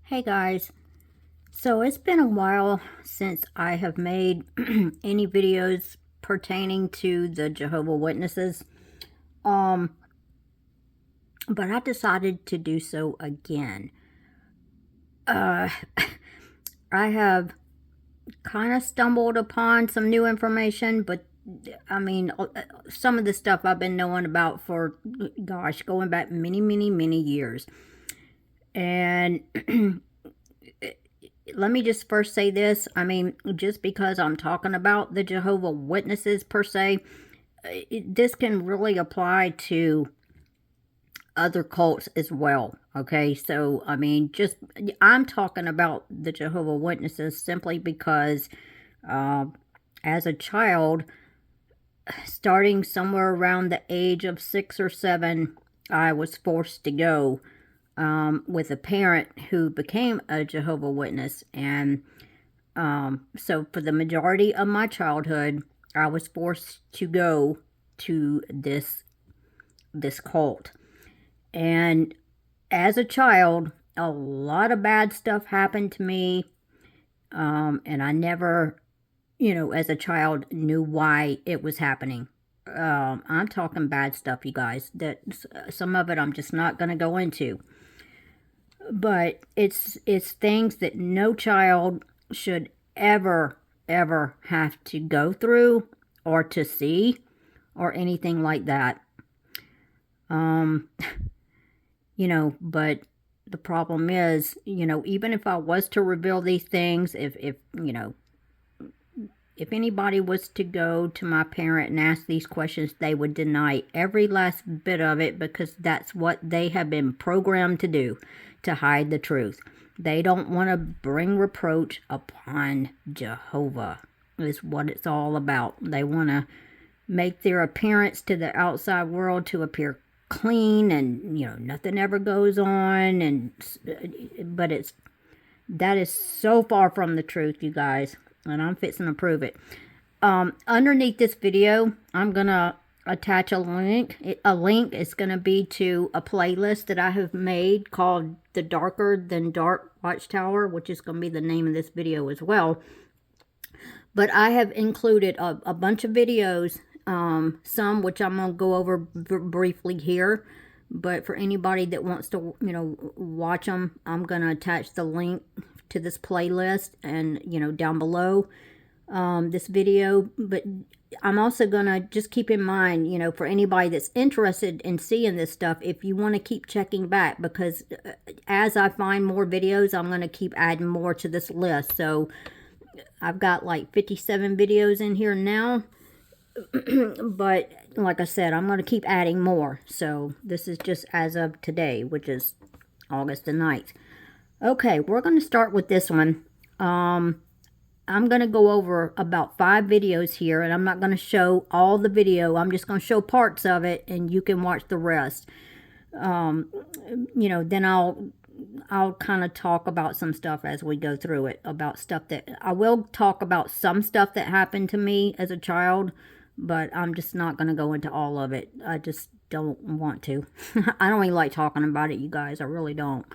Hey guys, so it's been a while since I have made any videos pertaining to the Jehovah Witnesses, um, but I decided to do so again. Uh, I have kind of stumbled upon some new information, but I mean, some of the stuff I've been knowing about for, gosh, going back many years. And let me just first say this. I mean, just because I'm talking about the Jehovah Witnesses per se, this can really apply to other cults as well. Okay, so I mean, I'm talking about the Jehovah Witnesses simply because uh, as a child, starting somewhere around the age of 6 or 7, I was forced to go with a parent who became a Jehovah Witness. And so for the majority of my childhood, I was forced to go to this cult. And as a child, a lot of bad stuff happened to me. And I never, as a child, knew why it was happening. I'm talking bad stuff, you guys. That some of it I'm just not going to go into. But it's things that no child should ever have to go through or to see or anything like that. Um, but the problem is, even if I was to reveal these things, if anybody was to go to my parent and ask these questions, they would deny every last bit of it because that's what they have been programmed to do, to hide the truth. They don't want to bring reproach upon Jehovah, is what it's all about. They want to make their appearance to the outside world to appear clean and, nothing ever goes on. But that is so far from the truth, you guys. And I'm fixing to prove it. Underneath this video, I'm going to attach a link. A link is going to be to a playlist that I have made called The Darker Than Dark Watchtower, which is going to be the name of this video as well. But I have included a bunch of videos, some which I'm going to go over briefly here. But for anybody that wants to, watch them, I'm going to attach the link to this playlist and, down below this video. But I'm also going to just keep in mind, for anybody that's interested in seeing this stuff, if you want to keep checking back, because as I find more videos, I'm going to keep adding more to this list. So I've got like 57 videos in here now. But like I said, I'm going to keep adding more. So this is just as of today, which is August the 9th. Okay, we're going to start with this one. I'm going to go over about 5 videos here, and I'm not going to show all the video. I'm just going to show parts of it, and you can watch the rest. Then I'll kind of talk about some stuff as we go through it, about stuff that I will talk about, some stuff that happened to me as a child, but I'm just not going to go into all of it. I just don't want to. I don't even like talking about it, you guys. I really don't.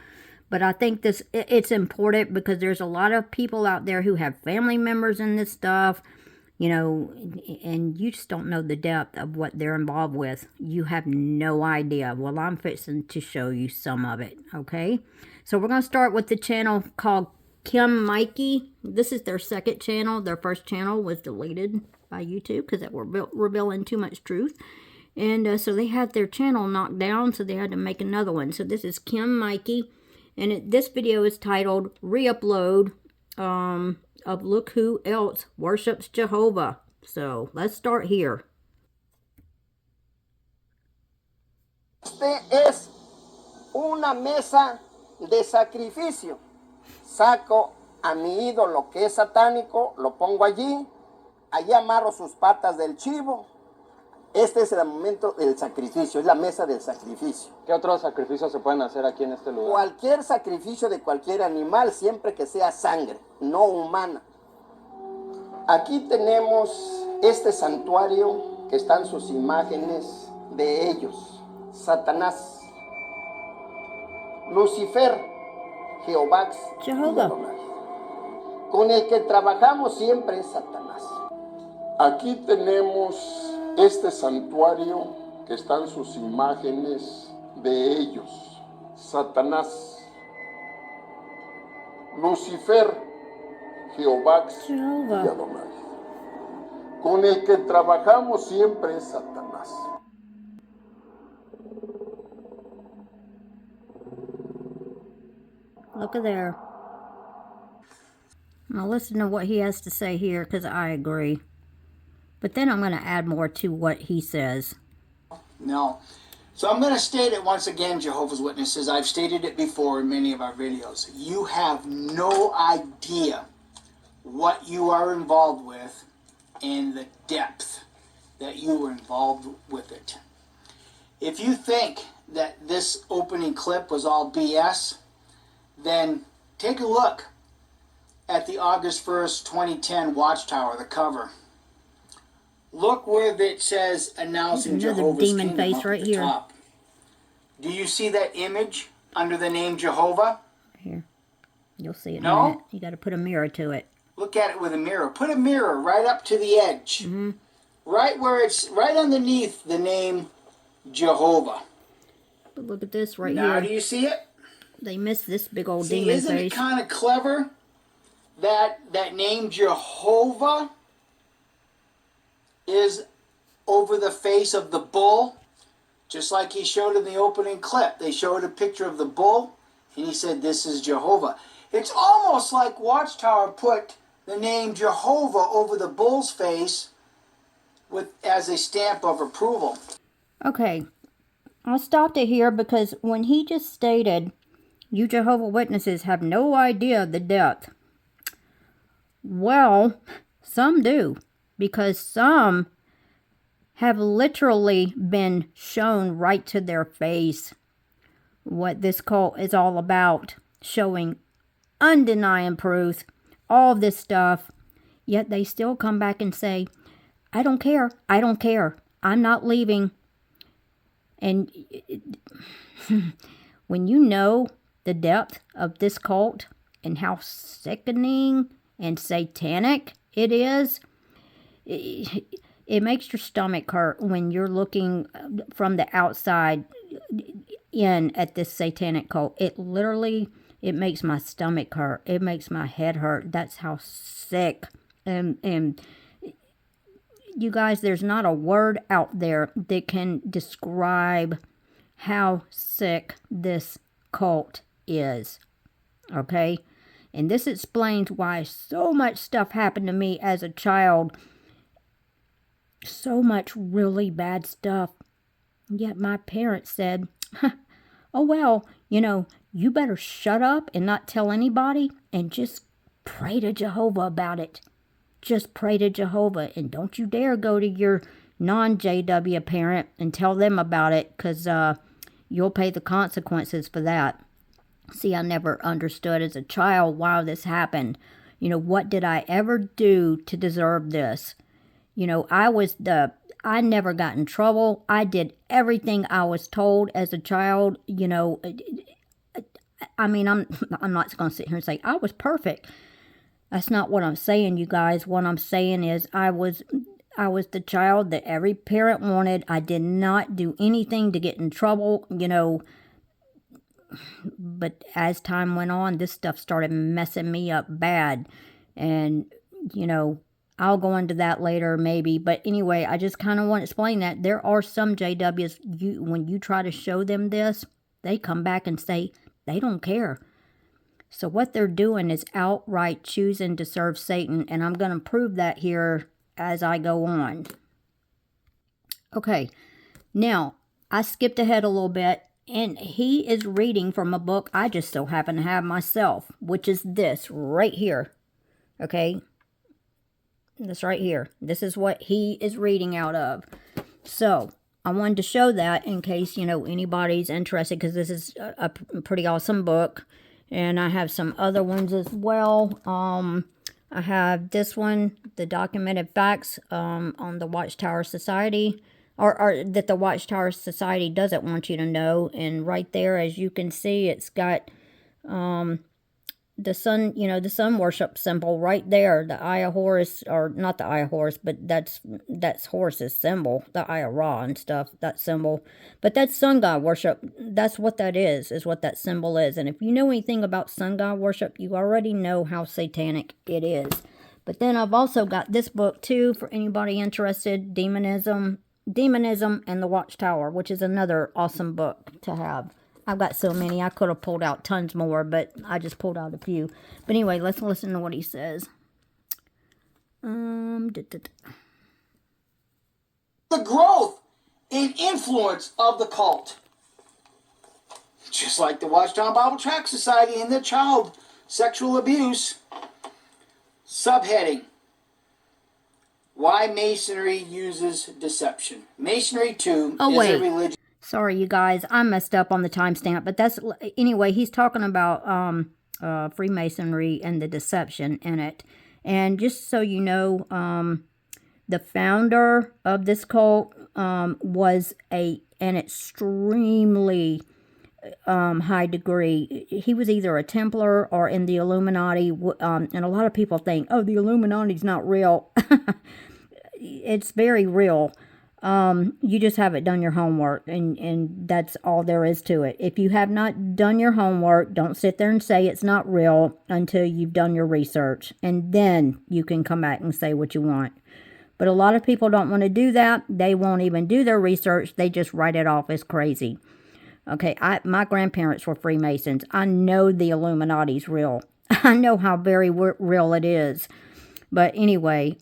But I think it's important because there's a lot of people out there who have family members in this stuff, and you just don't know the depth of what they're involved with. You have no idea. Well, I'm fixing to show you some of it, okay? So we're going to start with the channel called Kim Mikey. This is their second channel. Their first channel was deleted by YouTube because they were revealing too much truth. And so they had their channel knocked down, so they had to make another one. So this is Kim Mikey. And this video is titled Re-Upload of Look Who Else Worships Jehovah. So let's start here. Este es una mesa de sacrificio. Saco a mi ídolo que es satánico, lo pongo allí. Allí amarro sus patas del chivo. Este es el momento del sacrificio, es la mesa del sacrificio. ¿Qué otros sacrificios se pueden hacer aquí en este lugar? Cualquier sacrificio de cualquier animal, siempre que sea sangre, no humana. Aquí tenemos este santuario que están sus imágenes de ellos. Satanás, Lucifer, Jehová y Jehovah. Adonai. Con el que trabajamos siempre es Satanás. Aquí tenemos este santuario que están sus imágenes de ellos. Satanás, Lucifer, Jehová y Jehovah. Adonai. Con el que trabajamos siempre es Satanás. Look at there. Now listen to what he has to say here, because I agree. But then I'm going to add more to what he says. No. So I'm going to state it once again, Jehovah's Witnesses. I've stated it before in many of our videos. You have no idea what you are involved with and the depth that you were involved with it. If you think that this opening clip was all BS, then take a look at the August 1st, 2010 Watchtower, the cover. Look where it says announcing Another Jehovah's demon Kingdom face up right at the here. top. Do you see that image under the name Jehovah? Here. You'll see it in No? a minute. You got to put a mirror to it. Look at it with a mirror. Put a mirror right up to the edge. Mm-hmm. Right where it's right underneath the name Jehovah. But look at this right Now, here. do you see it? They missed this big old See, demon isn't it face. kind of clever that name Jehovah is over the face of the bull? Just like he showed in the opening clip. They showed a picture of the bull, and he said, this is Jehovah. It's almost like Watchtower put the name Jehovah over the bull's face as a stamp of approval. Okay. I stopped it here because when he just stated, you Jehovah Witnesses have no idea the depth. Well, some do. Because some have literally been shown right to their face what this cult is all about, showing undenying proof, all this stuff, yet they still come back and say, I don't care, I'm not leaving. And when you know the depth of this cult and how sickening and satanic it is, it makes your stomach hurt when you're looking from the outside in at this satanic cult. It literally, it makes my stomach hurt. It makes my head hurt. That's how sick. And you guys, there's not a word out there that can describe how sick this cult is. Okay? And this explains why so much stuff happened to me as a child. So much really bad stuff. Yet my parents said, oh well, you better shut up and not tell anybody and just pray to Jehovah about it. Just pray to Jehovah and don't you dare go to your non-JW parent and tell them about it, because you'll pay the consequences for that. See, I never understood as a child why this happened. What did I ever do to deserve this? I never got in trouble. I did everything I was told as a child. I mean, I'm not going to sit here and say I was perfect. That's not what I'm saying, you guys. What I'm saying is I was the child that every parent wanted. I did not do anything to get in trouble, But as time went on, this stuff started messing me up bad. And, I'll go into that later maybe. But anyway, I just kind of want to explain that. There are some JWs, when you try to show them this, they come back and say they don't care. So what they're doing is outright choosing to serve Satan. And I'm going to prove that here as I go on. Okay, now I skipped ahead a little bit. And he is reading from a book I just so happen to have myself, which is this right here. Okay? This right here. This is what he is reading out of. So, I wanted to show that in case, anybody's interested, because this is a pretty awesome book. And I have some other ones as well. I have this one, The Documented Facts on the Watchtower Society. Or that the Watchtower Society doesn't want you to know. And right there, as you can see, it's got the sun, the sun worship symbol right there, the Eye of Horus, or not the Eye of Horus, but that's Horus's symbol, the Eye of Ra and stuff, that symbol. But that's sun god worship. That's what that is what that symbol is. And if you know anything about sun god worship, you already know how satanic it is. But then I've also got this book too for anybody interested, Demonism and the Watchtower, which is another awesome book to have. I've got so many. I could have pulled out tons more, but I just pulled out a few. But anyway, let's listen to what he says. The growth and influence of the cult. Just like the Watchtower Bible Tract Society and the child sexual abuse. Subheading: Why Masonry uses deception. Masonry, too, is a religion. Sorry, you guys. I messed up on the timestamp, but that's... Anyway, he's talking about Freemasonry and the deception in it. And just so you know, the founder of this cult was an extremely high degree. He was either a Templar or in the Illuminati. And a lot of people think, oh, the Illuminati's not real. It's very real. You just haven't done your homework, and that's all there is to it. If you have not done your homework, don't sit there and say it's not real until you've done your research, and then you can come back and say what you want. But a lot of people don't want to do that. They won't even do their research. They just write it off as crazy. Okay, my grandparents were Freemasons. I know the Illuminati's real. I know how very real it is. But anyway,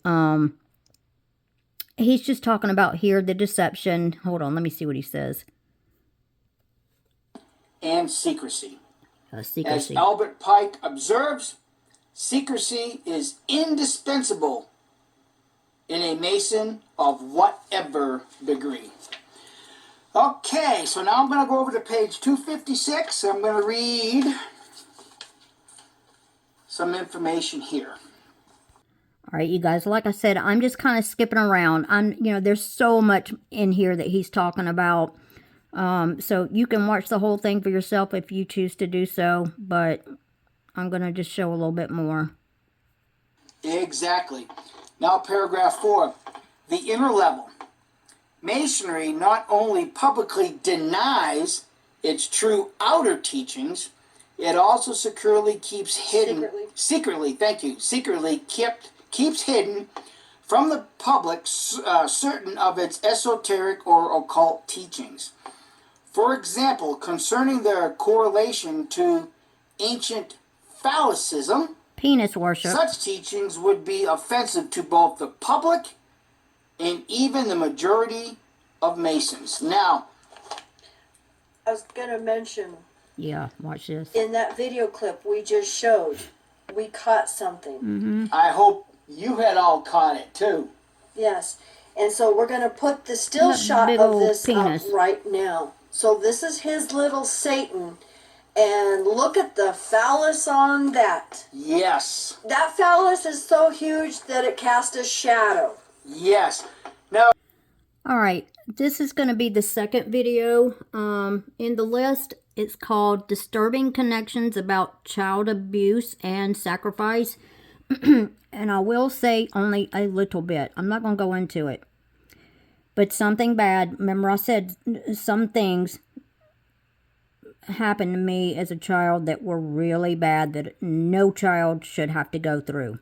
he's just talking about here the deception. Hold on, let me see what he says. And secrecy. Secrecy. As Albert Pike observes, secrecy is indispensable in a Mason of whatever degree. Okay, so now I'm going to go over to page 256. I'm going to read some information here. All right, you guys, like I said, I'm just kind of skipping around. There's so much in here that he's talking about. So you can watch the whole thing for yourself if you choose to do so, but I'm going to just show a little bit more. Exactly. Now paragraph 4, the inner level. Masonry not only publicly denies its true outer teachings, it also secretly keeps hidden... Secretly, keeps hidden from the public certain of its esoteric or occult teachings. For example, concerning their correlation to ancient phallicism, penis worship, such teachings would be offensive to both the public and even the majority of Masons. Now, I was going to mention... Yeah, watch this. In that video clip we just showed, we caught something. Mm-hmm. I hope you had all caught it too. Yes. And so we're going to put the still shot of this penis up right now. So this is his little Satan. And look at the phallus on that. Yes. That phallus is so huge that it casts a shadow. Yes. Now... All right. This is going to be the second video in the list. It's called Disturbing Connections About Child Abuse and Sacrifice. And I will say only a little bit. I'm not going to go into it. But something bad. Remember I said some things happened to me as a child that were really bad that no child should have to go through.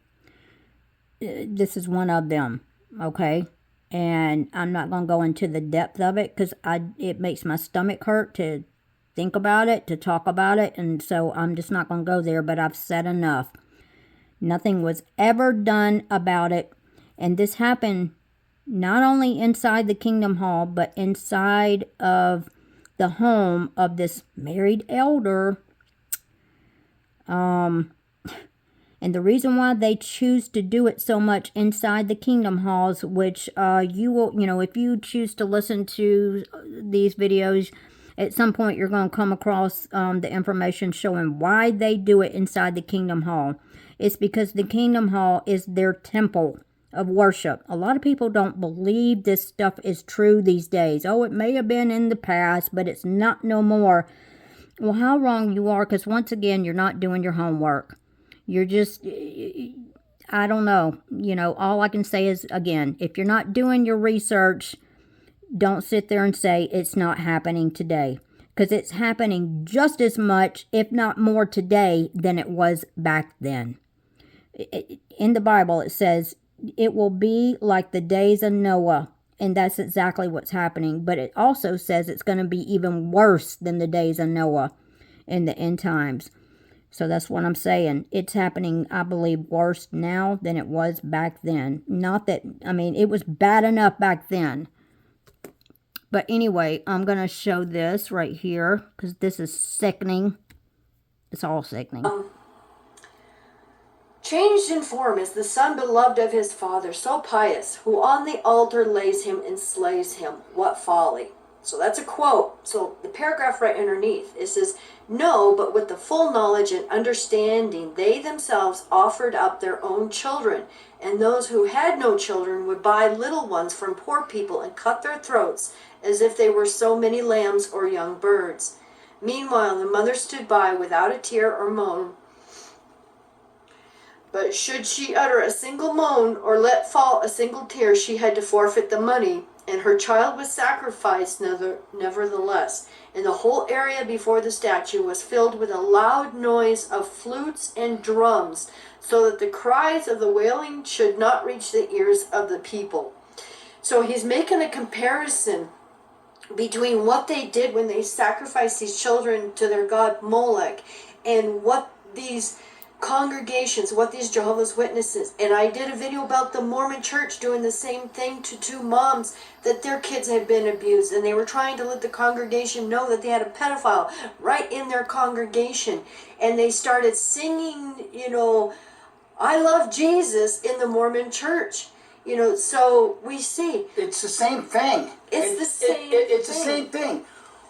This is one of them. Okay? And I'm not going to go into the depth of it because it makes my stomach hurt to think about it, to talk about it. And so I'm just not going to go there, but I've said enough. Nothing was ever done about it. And this happened not only inside the Kingdom Hall, but inside of the home of this married elder. And the reason why they choose to do it so much inside the Kingdom Halls, which you will, if you choose to listen to these videos, at some point you're going to come across the information showing why they do it inside the Kingdom Hall. It's because the Kingdom Hall is their temple of worship. A lot of people don't believe this stuff is true these days. Oh, it may have been in the past, but it's not no more. Well, how wrong you are, because once again, you're not doing your homework. You're just, I don't know. All I can say is, again, if you're not doing your research, don't sit there and say it's not happening today. Because it's happening just as much, if not more today, than it was back then. In the Bible, it says, it will be like the days of Noah. And that's exactly what's happening. But it also says it's going to be even worse than the days of Noah in the end times. So that's what I'm saying. It's happening, I believe, worse now than it was back then. Not that, it was bad enough back then. But anyway, I'm going to show this right here because this is sickening. It's all sickening. Changed in form is the son beloved of his father, so pious, who on the altar lays him and slays him. What folly. So that's a quote. So the paragraph right underneath, it says, no, but with the full knowledge and understanding, they themselves offered up their own children, and those who had no children would buy little ones from poor people and cut their throats as if they were so many lambs or young birds. Meanwhile, the mother stood by without a tear or moan. But should she utter a single moan or let fall a single tear, she had to forfeit the money, and her child was sacrificed nevertheless. And the whole area before the statue was filled with a loud noise of flutes and drums, so that the cries of the wailing should not reach the ears of the people. So he's making a comparison between what they did when they sacrificed these children to their god Molech and what these congregations, what these Jehovah's Witnesses, and I did a video about the Mormon church doing the same thing to two moms that their kids had been abused, and they were trying to let the congregation know that they had a pedophile right in their congregation, and they started singing, I love Jesus in the Mormon church. So we see It's the same thing. It's the same thing.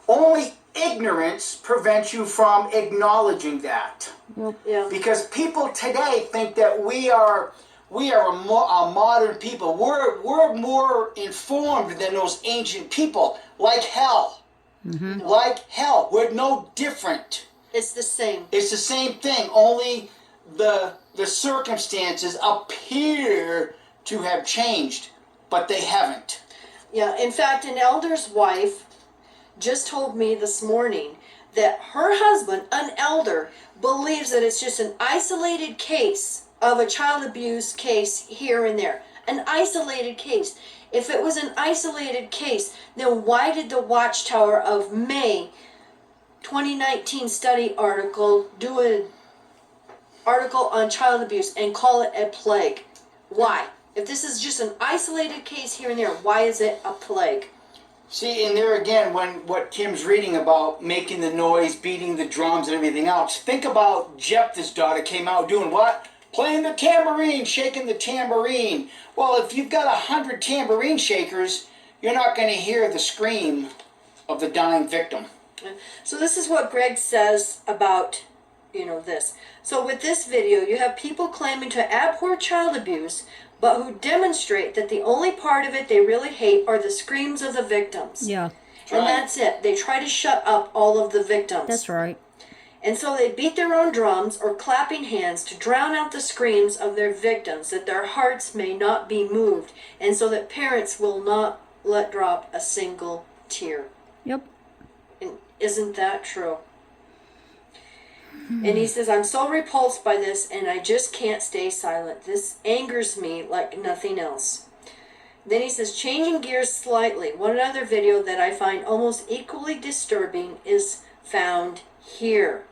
Only ignorance prevents you from acknowledging that. Yeah. Because people today think that we are a modern people. We're more informed than those ancient people. Like hell. Mm-hmm. Like hell. We're no different. It's the same. It's the same thing. Only the circumstances appear to have changed, but they haven't. Yeah. In fact, an elder's wife just told me this morning that her husband, an elder, believes that it's just an isolated case of a child abuse case here and there. An isolated case. If it was an isolated case, then why did the Watchtower of May 2019 study article do an article on child abuse and call it a plague? Why? If this is just an isolated case here and there, why is it a plague? See, and there again, what Kim's reading about making the noise, beating the drums and everything else, think about Jephthah's daughter came out doing what? Playing the tambourine, shaking the tambourine. Well, if you've got 100 tambourine shakers, you're not going to hear the scream of the dying victim. So this is what Greg says about, this. So with this video, you have people claiming to abhor child abuse, but who demonstrate that the only part of it they really hate are the screams of the victims. Yeah. And that's it. They try to shut up all of the victims. That's right. And so they beat their own drums or clapping hands to drown out the screams of their victims, that their hearts may not be moved, and so that parents will not let drop a single tear. Yep. And isn't that true? And he says, I'm so repulsed by this, and I just can't stay silent. This angers me like nothing else. Then he says, changing gears slightly, one other video that I find almost equally disturbing is found here.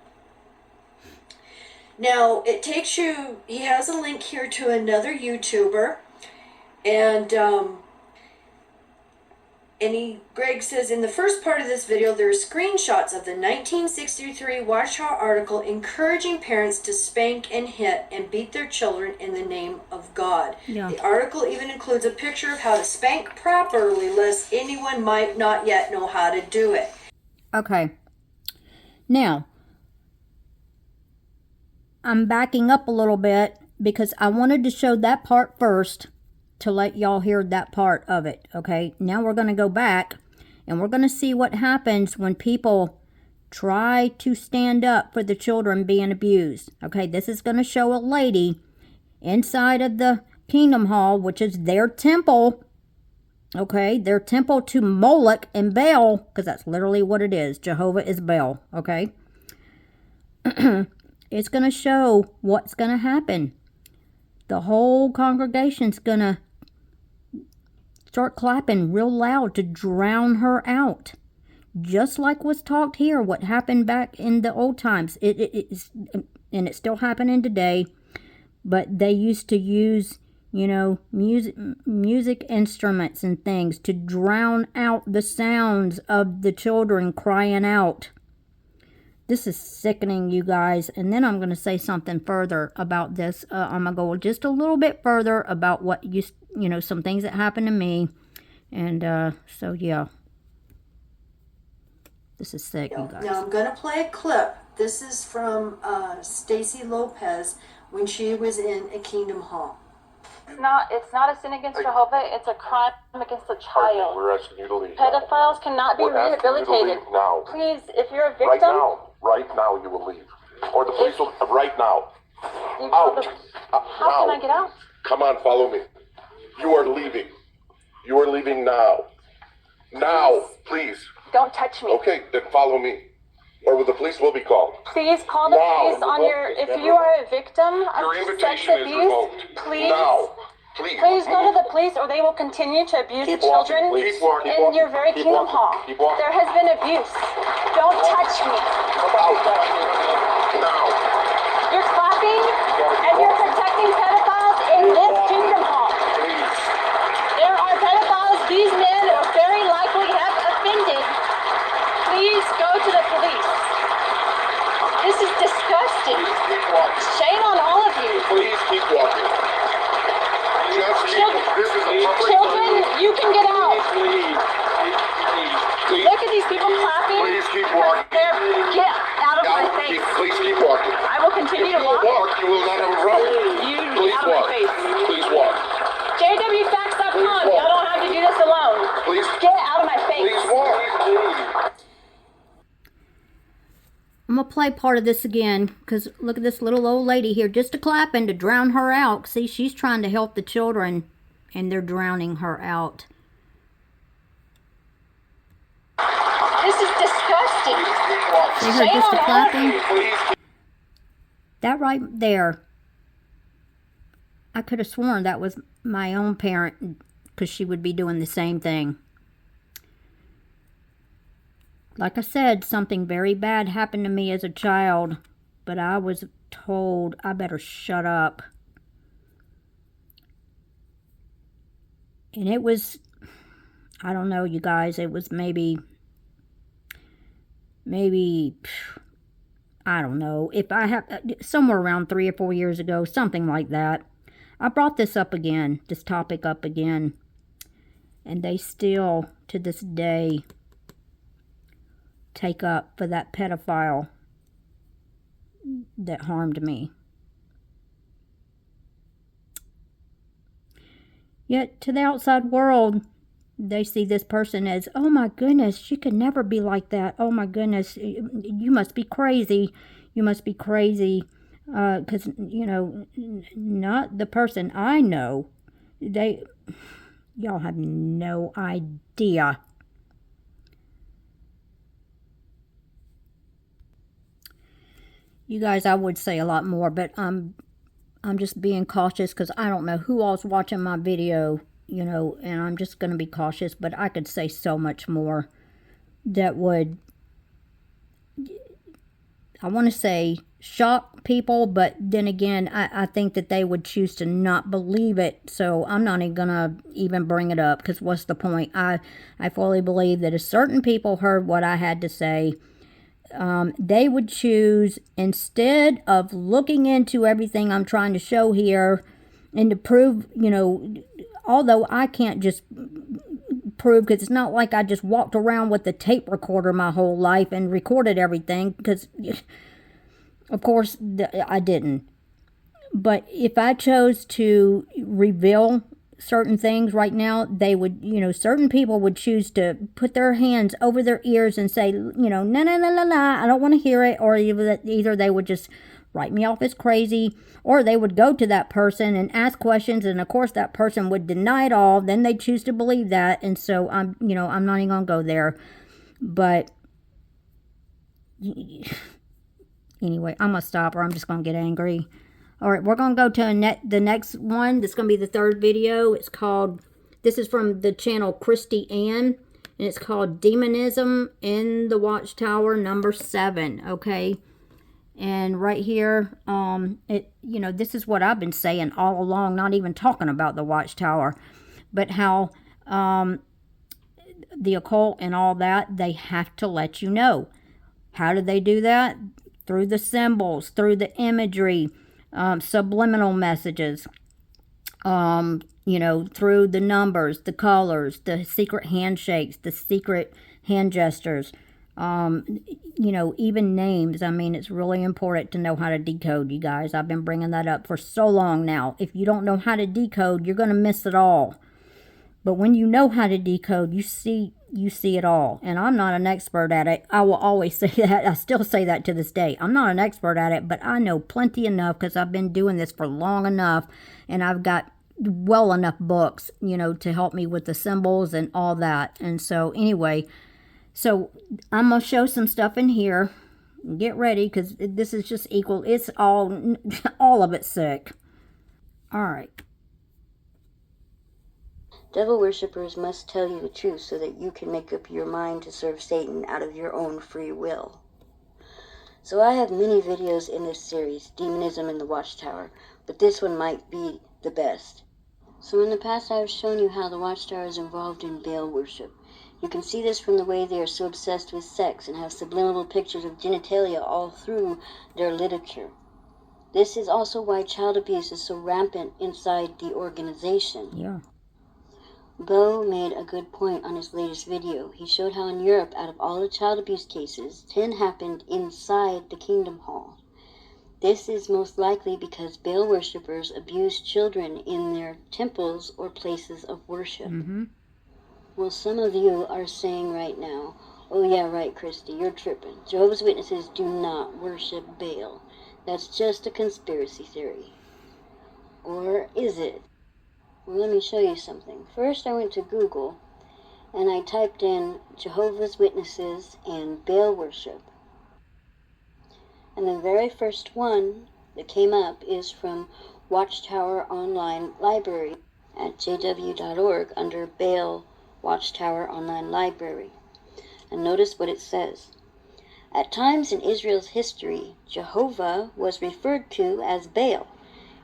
Now, it takes you, he has a link here to another YouTuber, and Greg says, in the first part of this video, there are screenshots of the 1963 Watchtower article encouraging parents to spank and hit and beat their children in the name of God. Yeah. The article even includes a picture of how to spank properly, lest anyone might not yet know how to do it. Okay. Now, I'm backing up a little bit because I wanted to show that part first to let y'all hear that part of it, okay? Now we're going to go back and we're going to see what happens when people try to stand up for the children being abused. Okay, this is going to show a lady inside of the Kingdom Hall, which is their temple. Okay, their temple to Moloch and Baal, because that's literally what it is. Jehovah is Baal, okay? It's going to show what's going to happen. The whole congregation's going to start clapping real loud to drown her out. Just like was talked here, what happened back in the old times. It's, and it's still happening today. But they used to use, you know, music instruments and things to drown out the sounds of the children crying out. This is sickening, you guys. And then I'm going to say something further about this. I'm going to go just a little bit further about what you know, some things that happened to me. And so, yeah. This is sick, you guys. Now I'm going to play a clip. This is from Stacy Lopez when she was in a Kingdom Hall. It's not a sin against Jehovah, it's a crime against a child. We're asking you to leave. Pedophiles cannot be We're asking you to leave rehabilitated. now. Please, if you're a Right victim, now you will leave. Or the police will, right now. you call Out. the, how can I get out? Come on, follow me. You are leaving. You are leaving now. Now, please. Don't touch me. Okay, then follow me. Or the police will be called. Please call the Now. police on your, if you are a victim Your of sex invitation is abuse, revoked. please, Now. Please. please go to the police or they will continue to abuse Keep the children walking, please. Keep walking. in your very Keep Kingdom walking. Hall. Keep walking. There has been abuse. Don't touch me. Out. Now. You're clapping and you're protecting pedophiles in this Kingdom Hall. Please. There are pedophiles these men very likely have offended. Please go to the police. This is disgusting. Please keep walking. Shame on all of you. Please keep walking. Just keep, this is a public. Children, you can get out. Please. Look at these people clapping. Please keep walking. Get out of my face. Please keep walking. I will continue to If you walk. walk, you will not have a road. You Please out of walk. my face. Please walk. JWFacts.com. Please walk. Y'all don't have to do this alone. Please. Get out of my face. Please walk. I'm going to play part of this again, because look at this little old lady here, just to clapping to drown her out. See, she's trying to help the children, and they're drowning her out. This is disgusting. See her Shame just on a all of clapping? you. That right there, I could have sworn that was my own parent, because she would be doing the same thing. Like I said, something very bad happened to me as a child, but I was told I better shut up. And it was, I don't know, you guys, it was maybe, I don't know, if I have, somewhere around 3 or 4 years ago, something like that. I brought this up again, this topic up again, and they still, to this day, take up for that pedophile that harmed me. Yet to the outside world, they see this person as, oh my goodness, she could never be like that. Oh my goodness, you must be crazy. You must be crazy. Because, you know, not the person I know. Y'all have no idea. You guys, I would say a lot more, but I'm just being cautious because I don't know who all's watching my video, you know, and I'm just going to be cautious, but I could say so much more that would, I want to say, shock people, but then again, I think that they would choose to not believe it, so I'm not even going to even bring it up, because what's the point? I fully believe that if certain people heard what I had to say, they would choose, instead of looking into everything I'm trying to show here and to prove, you know, although I can't just prove, because it's not like I just walked around with a tape recorder my whole life and recorded everything, because of course I didn't. But if I chose to reveal certain things right now, they would, certain people would choose to put their hands over their ears and say, no, no, no, no, no, I don't want to hear it. Or either they would just write me off as crazy, or they would go to that person and ask questions, and of course that person would deny it all. Then they choose to believe that, and so I'm not even gonna go there. But anyway, I'm gonna stop, or I'm just gonna get angry. All right, we're gonna go to the next one. This is gonna be the third video. This is from the channel Christy Ann, and it's called Demonism in the Watchtower number 7. Okay. And right here, this is what I've been saying all along, not even talking about the Watchtower, but how the occult and all that, they have to let you know. How do they do that? Through the symbols, through the imagery, subliminal messages, through the numbers, the colors, the secret handshakes, the secret hand gestures. Even names. I mean, it's really important to know how to decode, you guys. I've been bringing that up for so long now. If you don't know how to decode, you're going to miss it all. But when you know how to decode, you see it all. And I'm not an expert at it. I will always say that. I still say that to this day. I'm not an expert at it, but I know plenty enough because I've been doing this for long enough, and I've got well enough books, to help me with the symbols and all that. And so anyway, so I'm going to show some stuff in here. Get ready, because this is just equal. It's all of it sick. All right. Devil worshippers must tell you the truth so that you can make up your mind to serve Satan out of your own free will. So I have many videos in this series, Demonism in the Watchtower, but this one might be the best. So in the past I have shown you how the Watchtower is involved in Baal worship. You can see this from the way they are so obsessed with sex and have subliminal pictures of genitalia all through their literature. This is also why child abuse is so rampant inside the organization. Yeah. Bo made a good point on his latest video. He showed how in Europe, out of all the child abuse cases, 10 happened inside the Kingdom Hall. This is most likely because Baal worshippers abuse children in their temples or places of worship. Mm-hmm. Well, some of you are saying right now, oh yeah, right, Christy, you're tripping. Jehovah's Witnesses do not worship Baal. That's just a conspiracy theory. Or is it? Well, let me show you something. First, I went to Google, and I typed in Jehovah's Witnesses and Baal worship. And the very first one that came up is from Watchtower Online Library at jw.org under Baal Watchtower Online Library. And notice what it says. At times in Israel's history, Jehovah was referred to as Baal,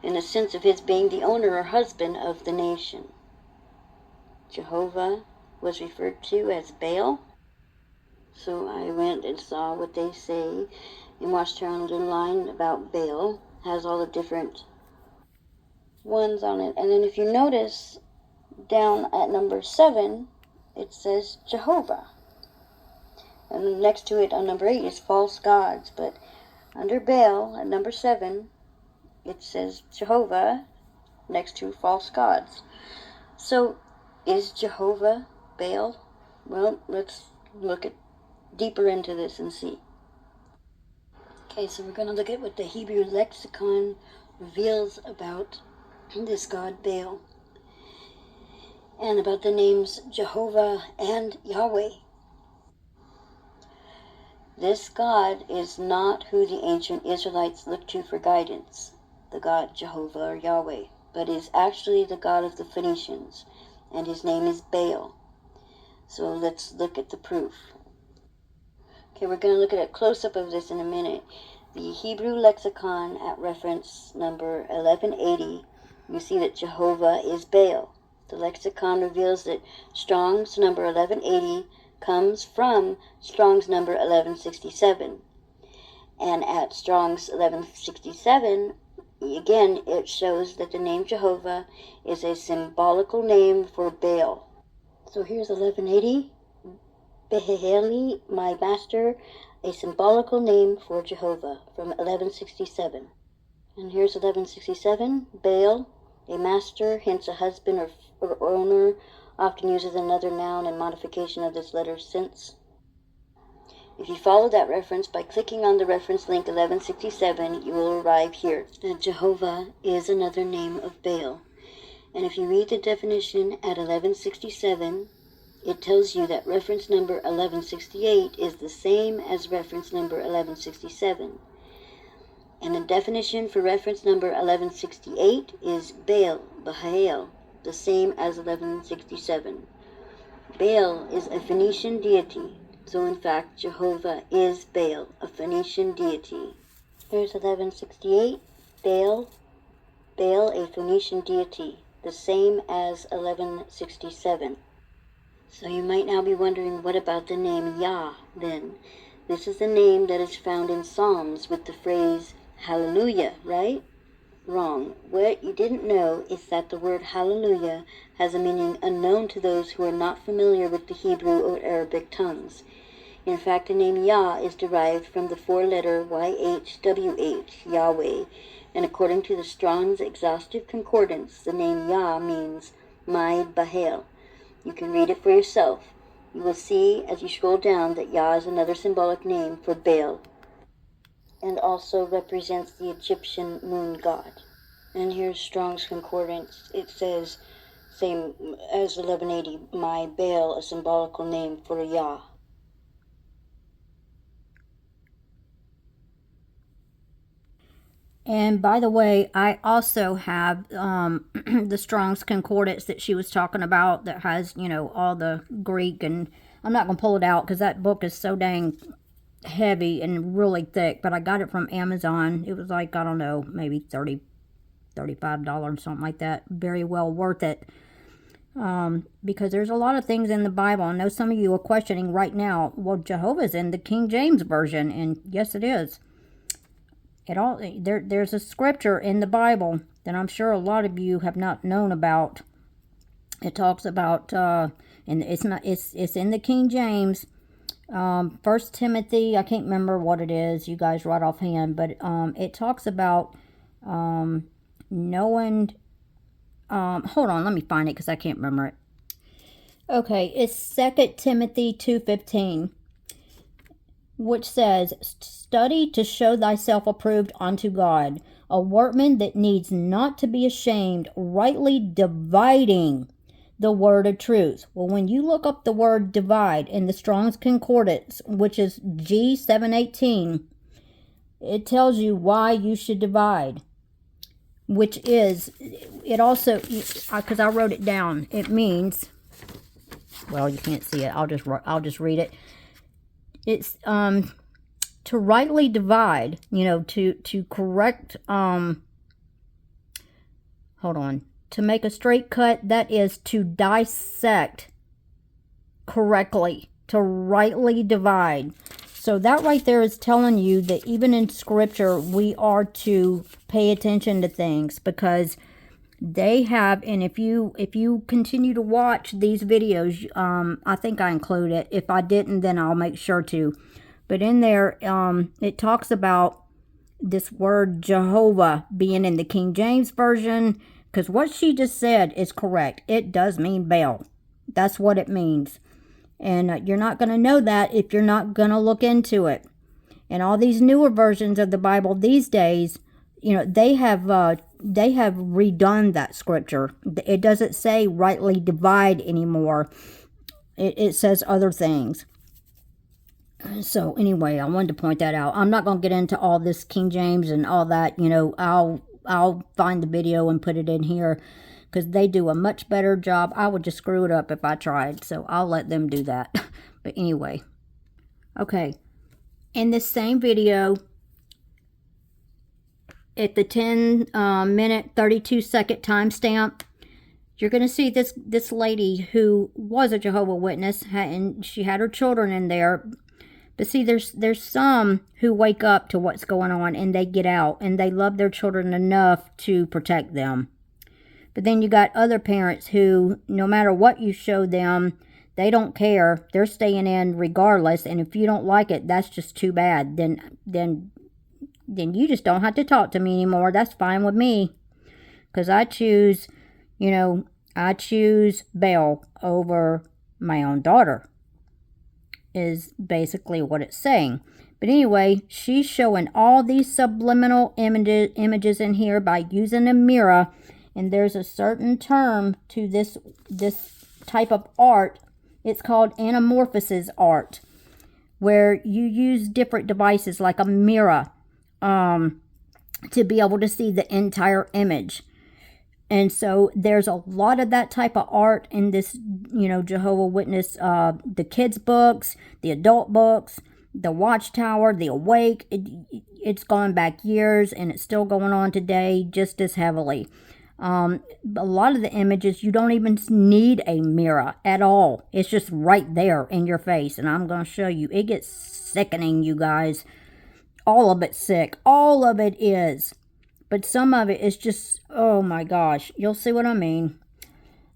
in the sense of his being the owner or husband of the nation. Jehovah was referred to as Baal. So I went and saw what they say in Watchtower Online about Baal. It has all the different ones on it. And then if you notice, down at number 7, it says Jehovah. And next to it on number 8 is false gods. But under Baal at number 7, it says Jehovah next to false gods. So is Jehovah Baal? Well, let's look deeper into this and see. Okay, so we're going to look at what the Hebrew lexicon reveals about this god Baal, and about the names Jehovah and Yahweh. This god is not who the ancient Israelites looked to for guidance, the god Jehovah or Yahweh, but is actually the god of the Phoenicians, and his name is Baal. So let's look at the proof. Okay, we're going to look at a close-up of this in a minute. The Hebrew lexicon at reference number 1180, you see that Jehovah is Baal. The lexicon reveals that Strong's number 1180 comes from Strong's number 1167. And at Strong's 1167, again, it shows that the name Jehovah is a symbolical name for Baal. So here's 1180. Beheli, my master, a symbolical name for Jehovah from 1167. And here's 1167, Baal, A master, hence a husband or owner, often uses another noun in modification of this letter since. If you follow that reference by clicking on the reference link 1167, you will arrive here. Jehovah is another name of Baal. And if you read the definition at 1167, it tells you that reference number 1168 is the same as reference number 1167. And the definition for reference number 1168 is Baal, Baal, the same as 1167. Baal is a Phoenician deity. So in fact, Jehovah is Baal, a Phoenician deity. Here's 1168, Baal, a Phoenician deity, the same as 1167. So you might now be wondering, what about the name Yah then? This is the name that is found in Psalms with the phrase hallelujah, right? Wrong. What you didn't know is that the word hallelujah has a meaning unknown to those who are not familiar with the Hebrew or Arabic tongues. In fact, the name Yah is derived from the four-letter YHWH, Yahweh, and according to the Strong's Exhaustive Concordance, the name Yah means my Baal. You can read it for yourself. You will see as you scroll down that Yah is another symbolic name for Baal, and also represents the Egyptian moon god. And here's Strong's Concordance. It says, same as 1180, my Baal, a symbolical name for Yah. And by the way, I also have the Strong's Concordance that she was talking about that has, all the Greek. And I'm not going to pull it out because that book is so dang heavy and really thick. But I got it from Amazon. It was like, I don't know, maybe $35, something like that. Very well worth it. Because there's a lot of things in the Bible. I know some of you are questioning right now, well, Jehovah's in the King James Version. And yes, it is. There's a scripture in the Bible that I'm sure a lot of you have not known about. It talks about, and it's in the King James, 1 Timothy, I can't remember what it is, you guys right offhand, but it talks about knowing, hold on, let me find it because I can't remember it. Okay, it's 2 Timothy 2:15. Which says, study to show thyself approved unto God, a workman that needs not to be ashamed, rightly dividing the word of truth. Well, when you look up the word divide in the Strong's Concordance, which is G718, it tells you why you should divide, which is, it also, because I wrote it down, it means, well, you can't see it, I'll just read it. It's to rightly divide, to correct, hold on, to make a straight cut, that is to dissect correctly, to rightly divide. So that right there is telling you that even in Scripture, we are to pay attention to things, because they have, and if you continue to watch these videos, I think I include it. If I didn't, then I'll make sure to. But in there, it talks about this word Jehovah being in the King James Version, because what she just said is correct. It does mean Baal. That's what it means. And you're not going to know that if you're not going to look into it. And all these newer versions of the Bible these days, they have redone that scripture. It doesn't say rightly divide anymore. It says other things. So anyway, I wanted to point that out. I'm not going to get into all this King James and all that. I'll find the video and put it in here, because they do a much better job. I would just screw it up if I tried, so I'll let them do that. But anyway, okay. In this same video, at the 10-minute, 32-second timestamp, you're going to see this lady who was a Jehovah's Witness, and she had her children in there. But see, there's some who wake up to what's going on, and they get out, and they love their children enough to protect them. But then you got other parents who, no matter what you show them, they don't care. They're staying in regardless, and if you don't like it, that's just too bad. Then you just don't have to talk to me anymore. That's fine with me. because I choose, I choose Baal over my own daughter, is basically what it's saying. But anyway, she's showing all these subliminal images in here by using a mirror, and there's a certain term to this type of art. It's called anamorphosis art, where you use different devices like a mirror to be able to see the entire image. And so there's a lot of that type of art in this, Jehovah's Witness, the kids' books, the adult books, the Watchtower, the Awake. It's gone back years, and it's still going on today just as heavily. A lot of the images, you don't even need a mirror at all. It's just right there in your face, and I'm going to show you. It gets sickening, you guys. All of it's sick. All of it is. But some of it is just, oh my gosh. You'll see what I mean.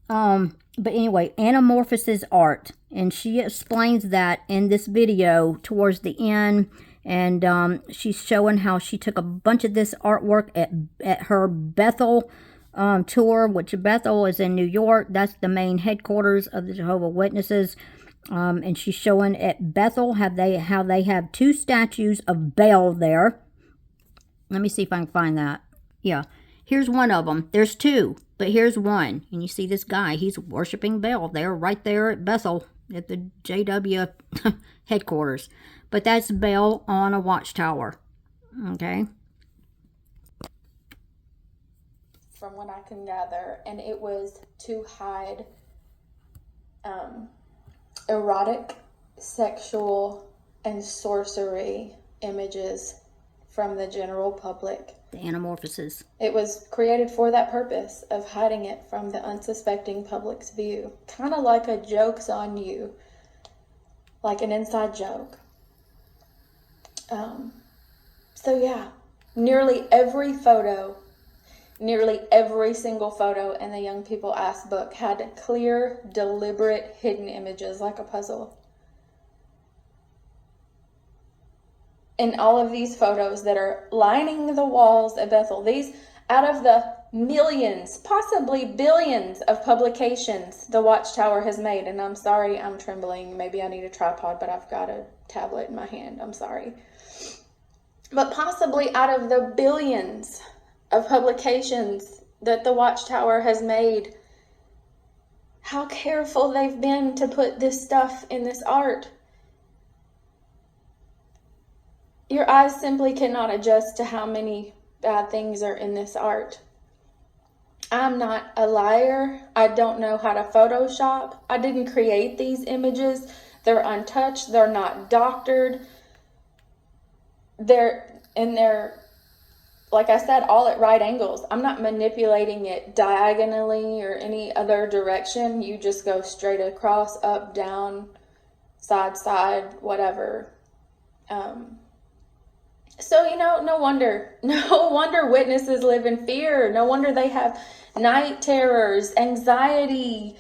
But anyway, anamorphosis art. And she explains that in this video towards the end. And she's showing how she took a bunch of this artwork at her Bethel tour, which Bethel is in New York. That's the main headquarters of the Jehovah's Witnesses. And she's showing at Bethel how they have 2 statues of Baal there. Let me see if I can find that. Yeah, here's one of them. There's 2, but here's one. And you see this guy, he's worshiping Baal there, right there at Bethel, at the JW headquarters. But that's Baal on a watchtower. Okay. From what I can gather, and it was to hide erotic, sexual, and sorcery images from the general public. The anamorphosis. It was created for that purpose of hiding it from the unsuspecting public's view. Kind of like a joke's on you, like an inside joke. So yeah, nearly every single photo in the Young People Ask book had clear, deliberate, hidden images like a puzzle. In all of these photos that are lining the walls at Bethel, these, out of the millions, possibly billions of publications the Watchtower has made, and I'm sorry, I'm trembling, maybe I need a tripod, but I've got a tablet in my hand, I'm sorry. But possibly out of the billions of publications that the Watchtower has made, how careful they've been to put this stuff in this art. Your eyes simply cannot adjust to how many bad things are in this art. I'm not a liar. I don't know how to Photoshop. I didn't create these images. They're untouched. They're not doctored. They're, like I said, all at right angles. I'm not manipulating it diagonally or any other direction. You just go straight across, up, down, side, whatever. So, no wonder witnesses live in fear. No wonder they have night terrors, anxiety,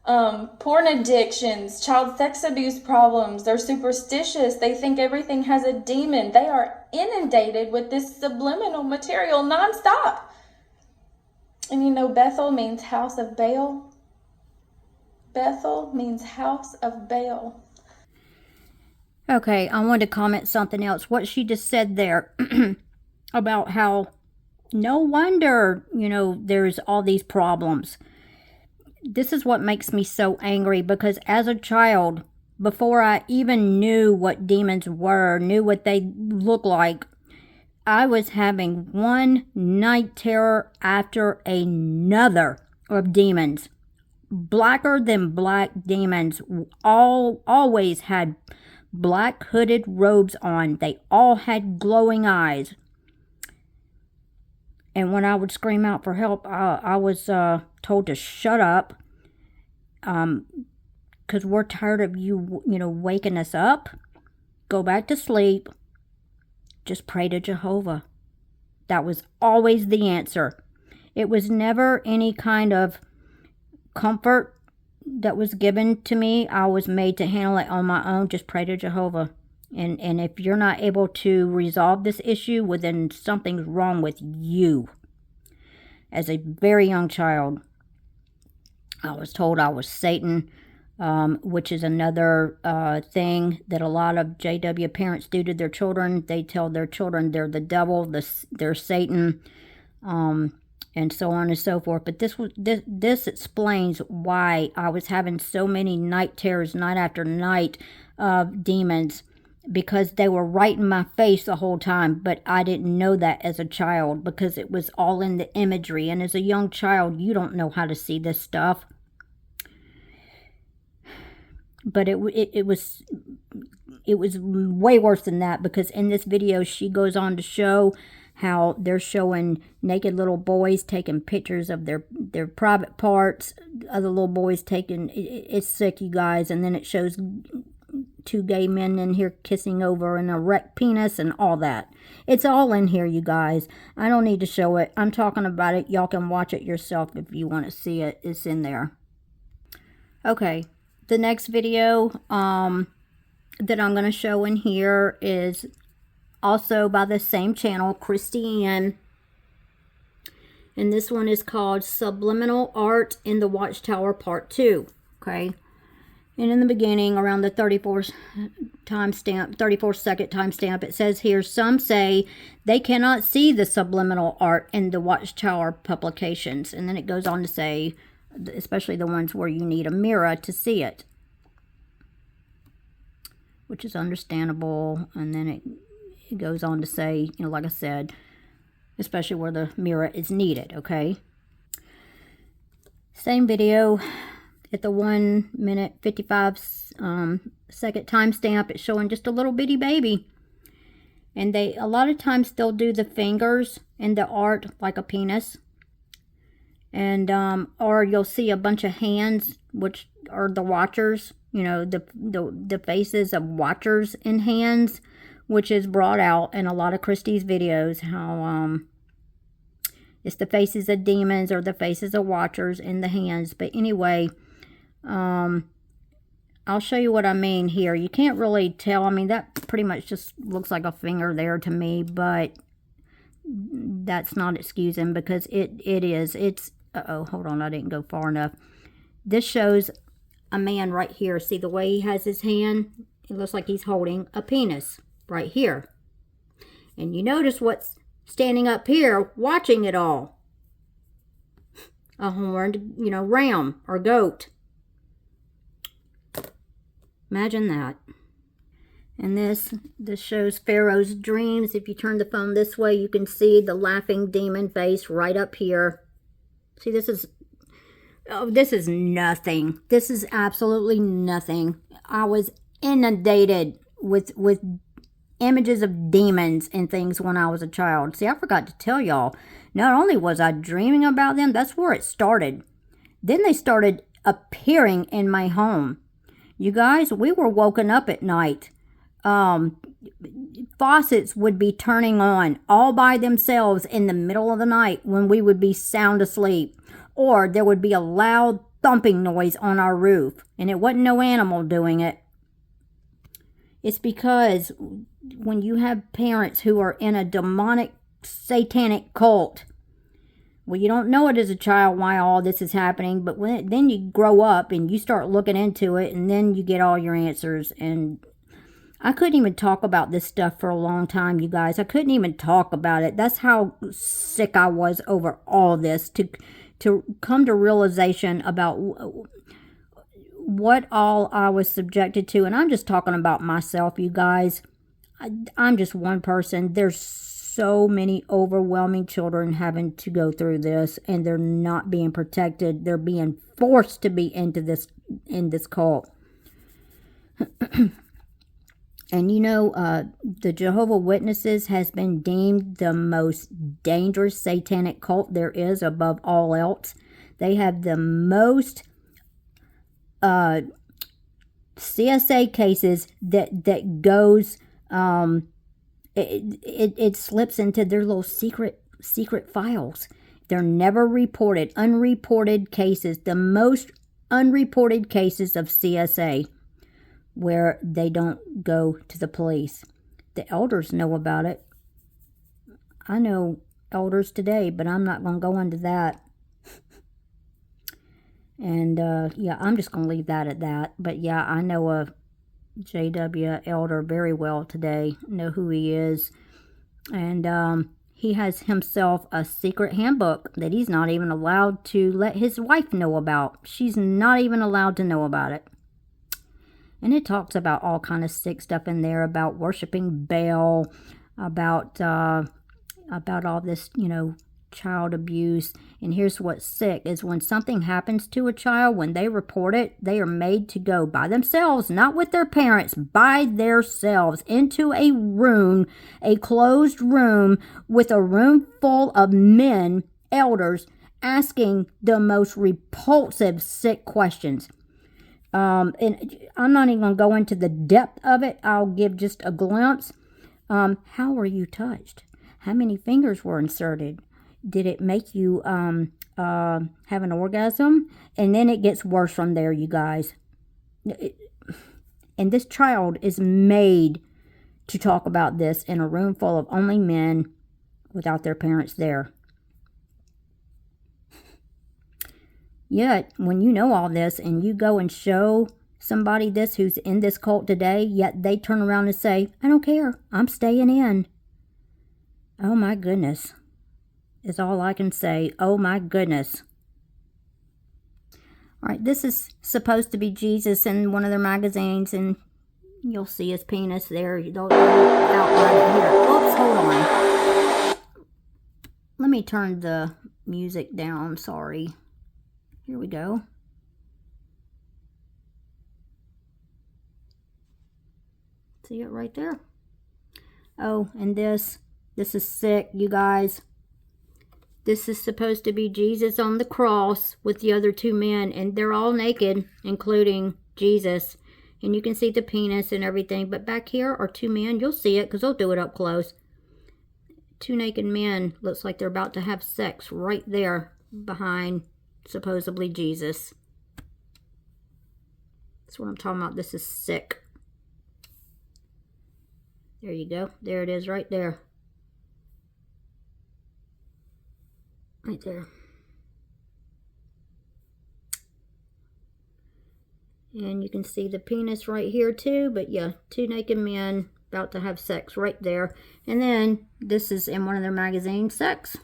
porn addictions, child sex abuse problems. They're superstitious. They think everything has a demon. They are inundated with this subliminal material nonstop. And Bethel means house of Baal. Bethel means house of Baal. Okay, I wanted to comment something else. What she just said there about how no wonder, there's all these problems. This is what makes me so angry, because as a child, before I even knew what demons were, knew what they look like, I was having one night terror after another of demons. Blacker than black demons. Always had black hooded robes on. They all had glowing eyes. And when I would scream out for help, I was told to shut up, because we're tired of you, waking us up. Go back to sleep. Just pray to Jehovah. That was always the answer. It was never any kind of comfort that was given to me. I was made to handle it on my own. Just pray to Jehovah. And if you're not able to resolve this issue, well, then something's wrong with you. as a very young child. I was told I was Satan, which is another thing that a lot of JW parents do to their children. They tell their children they're the devil, they're Satan, and so on and so forth. But this explains why I was having so many night terrors, night after night, of demons, because they were right in my face the whole time, but I didn't know that as a child because it was all in the imagery. And as a young child, you don't know how to see this stuff. But it was way worse than that, because in this video she goes on to show how they're showing naked little boys taking pictures of their private parts, other little boys taking, it's sick, you guys. And then it shows 2 gay men in here kissing over an erect penis and all that. It's all in here, you guys. I don't need to show it. I'm talking about it. Y'all can watch it yourself if you want to see it. It's in there. Okay, the next video that I'm going to show in here is also by the same channel, Christiane. And this one is called Subliminal Art in the Watchtower Part 2. Okay. And in the beginning, around the 34th second timestamp, it says here, some say they cannot see the subliminal art in the Watchtower publications. And then it goes on to say, especially the ones where you need a mirror to see it, which is understandable. And then it goes on to say, you know, like I said, especially where the mirror is needed, okay? Same video. At the 1 minute 55 second timestamp, it's showing just a little bitty baby. And a lot of times they'll do the fingers in the art like a penis. And, or you'll see a bunch of hands, which are the watchers, you know, the faces of watchers in hands, which is brought out in a lot of Christie's videos, how, it's the faces of demons or the faces of watchers in the hands. But anyway, I'll show you what I mean here. You can't really tell. I mean, that pretty much just looks like a finger there to me, but that's not excusing, because it's, uh-oh, hold on, I didn't go far enough. This shows a man right here. See the way he has his hand? It looks like he's holding a penis right here. And you notice what's standing up here watching it all. A horned, you know, ram or goat. Imagine that. And this shows Pharaoh's dreams. If you turn the phone this way, you can see the laughing demon face right up here. See, this is nothing. This is absolutely nothing. I was inundated with images of demons and things when I was a child. See, I forgot to tell y'all, not only was I dreaming about them, that's where it started. Then they started appearing in my home. You guys, we were woken up at night. Faucets would be turning on all by themselves in the middle of the night when we would be sound asleep. Or there would be a loud thumping noise on our roof. And it wasn't no animal doing it. It's because when you have parents who are in a demonic, satanic cult, well, you don't know it as a child why all this is happening, but then you grow up and you start looking into it, and then you get all your answers. And I couldn't even talk about this stuff for a long time, you guys. I couldn't even talk about it. That's how sick I was over all this, to come to realization about what all I was subjected to. And I'm just talking about myself, you guys. I'm just one person. There's so many overwhelming children having to go through this, and they're not being protected. They're being forced to be in this cult. And you know, the Jehovah Witnesses has been deemed the most dangerous satanic cult there is above all else. They have the most CSA cases that goes, it slips into their little secret files. They're never reported. Unreported cases, the most unreported cases of CSA, where they don't go to the police. The elders know about it. I know elders today, but I'm not going to go into that. And yeah, I'm just going to leave that at that. But yeah, I know a JW elder very well today, know who he is. And he has himself a secret handbook that he's not even allowed to let his wife know about. She's not even allowed to know about it. And it talks about all kind of sick stuff in there, about worshiping Baal, about all this, child abuse. And here's what's sick is when something happens to a child, when they report it, they are made to go by themselves, not with their parents, by themselves, into a room, a closed room with a room full of men, elders, asking the most repulsive, sick questions. And I'm not even going to go into the depth of it. I'll give just a glimpse. How were you touched? How many fingers were inserted? Did it make you have an orgasm? And then it gets worse from there, you guys. And this child is made to talk about this in a room full of only men without their parents there. Yet, when you know all this and you go and show somebody this who's in this cult today, yet they turn around and say, I don't care, I'm staying in. Oh my goodness, is all I can say. Oh my goodness. All right, this is supposed to be Jesus in one of their magazines, and you'll see his penis there. They'll outline it here. Oops, hold on. Let me turn the music down, sorry. Here we go. See it right there? Oh, and this is sick, you guys. This is supposed to be Jesus on the cross with the other two men, and they're all naked, including Jesus. And you can see the penis and everything, but back here are two men. You'll see it because they'll do it up close. Two naked men. Looks like they're about to have sex right there behind supposedly Jesus. That's what I'm talking about. This is sick. There you go. There it is right there. Right there. And you can see the penis right here too. But yeah, two naked men about to have sex right there. And then this is in one of their magazines, sex.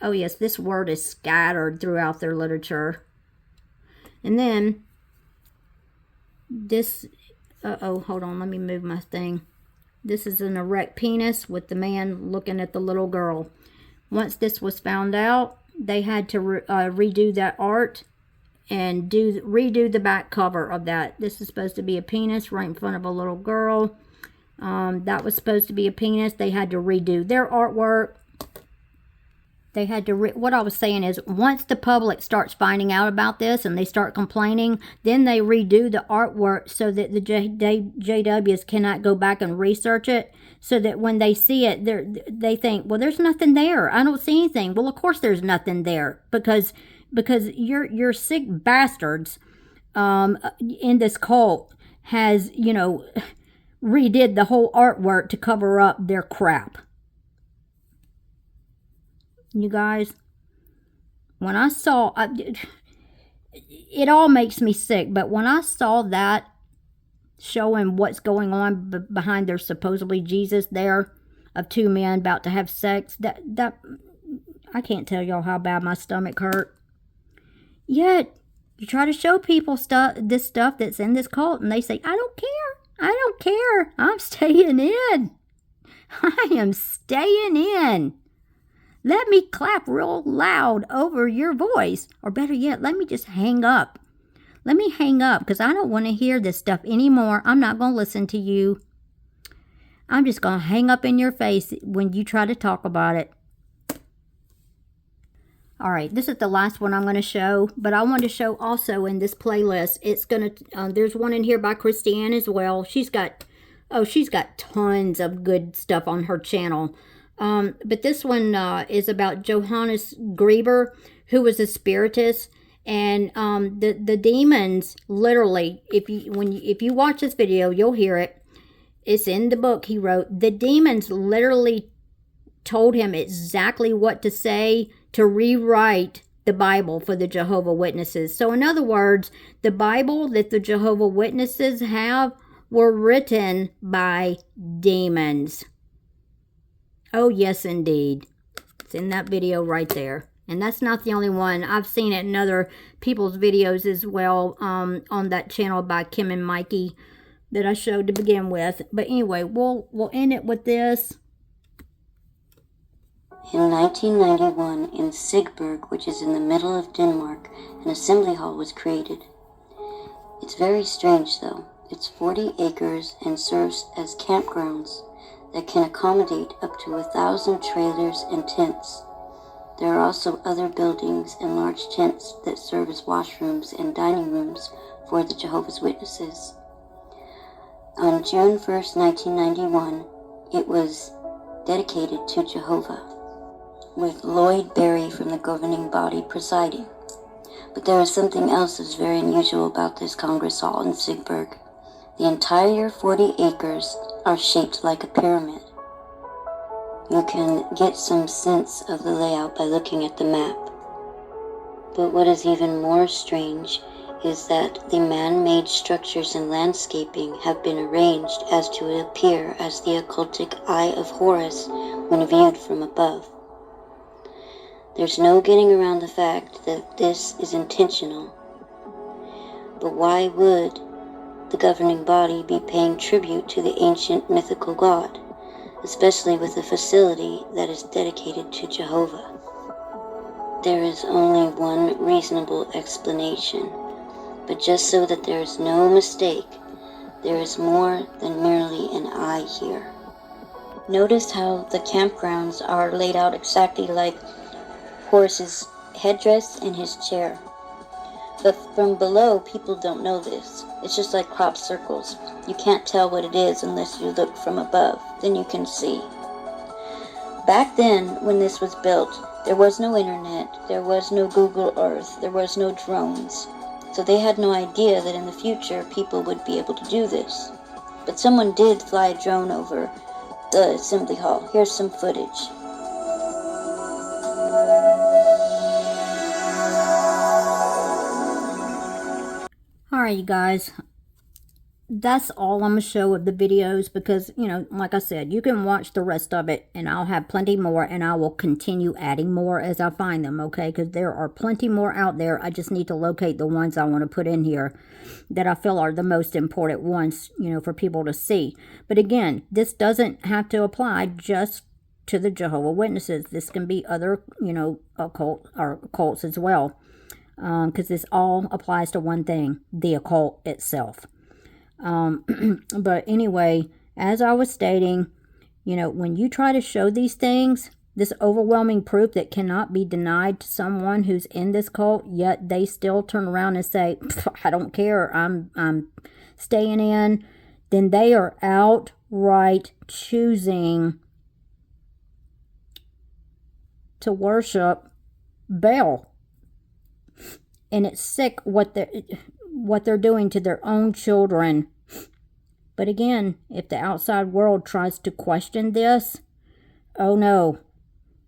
Oh yes, this word is scattered throughout their literature. And then this, hold on, let me move my thing. This is an erect penis with the man looking at the little girl. Once this was found out, they had to redo that art and redo the back cover of that. This is supposed to be a penis right in front of a little girl. That was supposed to be a penis. They had to redo their artwork. They had to, what I was saying is, once the public starts finding out about this and they start complaining, then they redo the artwork so that the JWs cannot go back and research it, so that when they see it, they think, well, there's nothing there. I don't see anything. Well, of course there's nothing there, because you're sick bastards in this cult has, redid the whole artwork to cover up their crap. You guys, when I saw, it all makes me sick, but when I saw that showing what's going on behind their supposedly Jesus there of two men about to have sex, that I can't tell y'all how bad my stomach hurt. Yet, you try to show people this stuff that's in this cult, and they say, I don't care, I'm staying in. I am staying in. Let me clap real loud over your voice. Or better yet, let me just hang up. Let me hang up because I don't want to hear this stuff anymore. I'm not going to listen to you. I'm just going to hang up in your face when you try to talk about it. All right, this is the last one I'm going to show, but I want to show also in this playlist. It's going to, there's one in here by Christiane as well. She's got tons of good stuff on her channel. But this one is about Johannes Grieber, who was a spiritist, and the demons literally, if you watch this video, you'll hear it. It's in the book he wrote. The demons literally told him exactly what to say to rewrite the Bible for the Jehovah Witnesses. So in other words, the Bible that the Jehovah Witnesses have were written by demons. Oh, yes, indeed. It's in that video right there. And that's not the only one. I've seen it in other people's videos as well, on that channel by Kim and Mikey that I showed to begin with. But anyway, we'll end it with this. In 1991, in Sigburg, which is in the middle of Denmark, an assembly hall was created. It's very strange, though. It's 40 acres and serves as campgrounds that can accommodate up to 1,000 trailers and tents. There are also other buildings and large tents that serve as washrooms and dining rooms for the Jehovah's Witnesses. On June 1st, 1991, it was dedicated to Jehovah, with Lloyd Berry from the governing body presiding. But there is something else that's very unusual about this Congress Hall in Sigburg. The entire 40 acres are shaped like a pyramid. You can get some sense of the layout by looking at the map. But what is even more strange is that the man-made structures and landscaping have been arranged as to appear as the occultic Eye of Horus when viewed from above. There's no getting around the fact that this is intentional. But why would the governing body be paying tribute to the ancient mythical god, especially with a facility that is dedicated to Jehovah? There is only one reasonable explanation, but just so that there is no mistake, there is more than merely an eye here. Notice how the campgrounds are laid out exactly like Horus's headdress and his chair. But from below, people don't know this. It's just like crop circles. You can't tell what it is unless you look from above. Then you can see. Back then, when this was built, there was no internet, there was no Google Earth, there was no drones. So they had no idea that in the future people would be able to do this. But someone did fly a drone over the assembly hall. Here's some footage. Alright, you guys, that's all I'm going to show of the videos because, you know, like I said, you can watch the rest of it and I'll have plenty more and I will continue adding more as I find them, okay? Because there are plenty more out there. I just need to locate the ones I want to put in here that I feel are the most important ones, you know, for people to see. But again, this doesn't have to apply just to the Jehovah Witnesses. This can be other, you know, occults as well. Because this all applies to one thing, the occult itself. But anyway, as I was stating, you know, when you try to show these things, this overwhelming proof that cannot be denied to someone who's in this cult, yet they still turn around and say, I don't care, I'm staying in, then they are outright choosing to worship Baal. And it's sick what they're doing to their own children. But again, if the outside world tries to question this, oh no.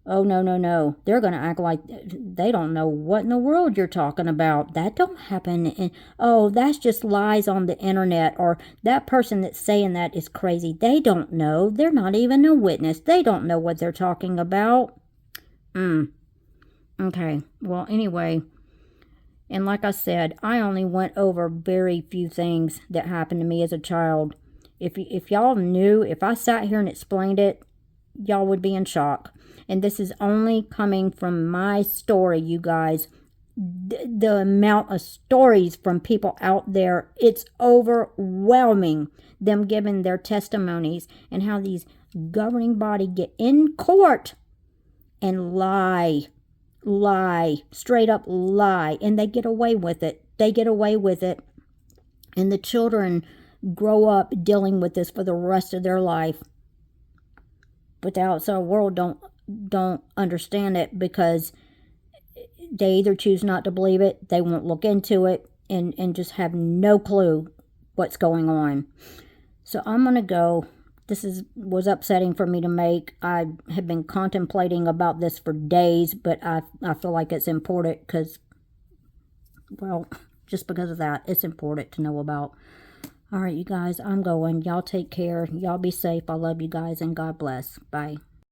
Oh, no. They're going to act like they don't know what in the world you're talking about. That don't happen. And, oh, that's just lies on the internet. Or that person that's saying that is crazy. They don't know. They're not even a witness. They don't know what they're talking about. Okay. Well, anyway. And like I said, I only went over very few things that happened to me as a child. If y'all knew, if I sat here and explained it, y'all would be in shock. And this is only coming from my story, you guys. The amount of stories from people out there, it's overwhelming. Them giving their testimonies and how these governing body get in court and lie, straight up lie, and they get away with it. And the children grow up dealing with this for the rest of their life. But the outside world don't understand it because they either choose not to believe it, they won't look into it, and just have no clue what's going on. So I'm going to go. was upsetting for me to make. I have been contemplating about this for days, but I feel like it's important because, well, just because of that, it's important to know about. All right, you guys, I'm going. Y'all take care. Y'all be safe. I love you guys, and God bless. Bye.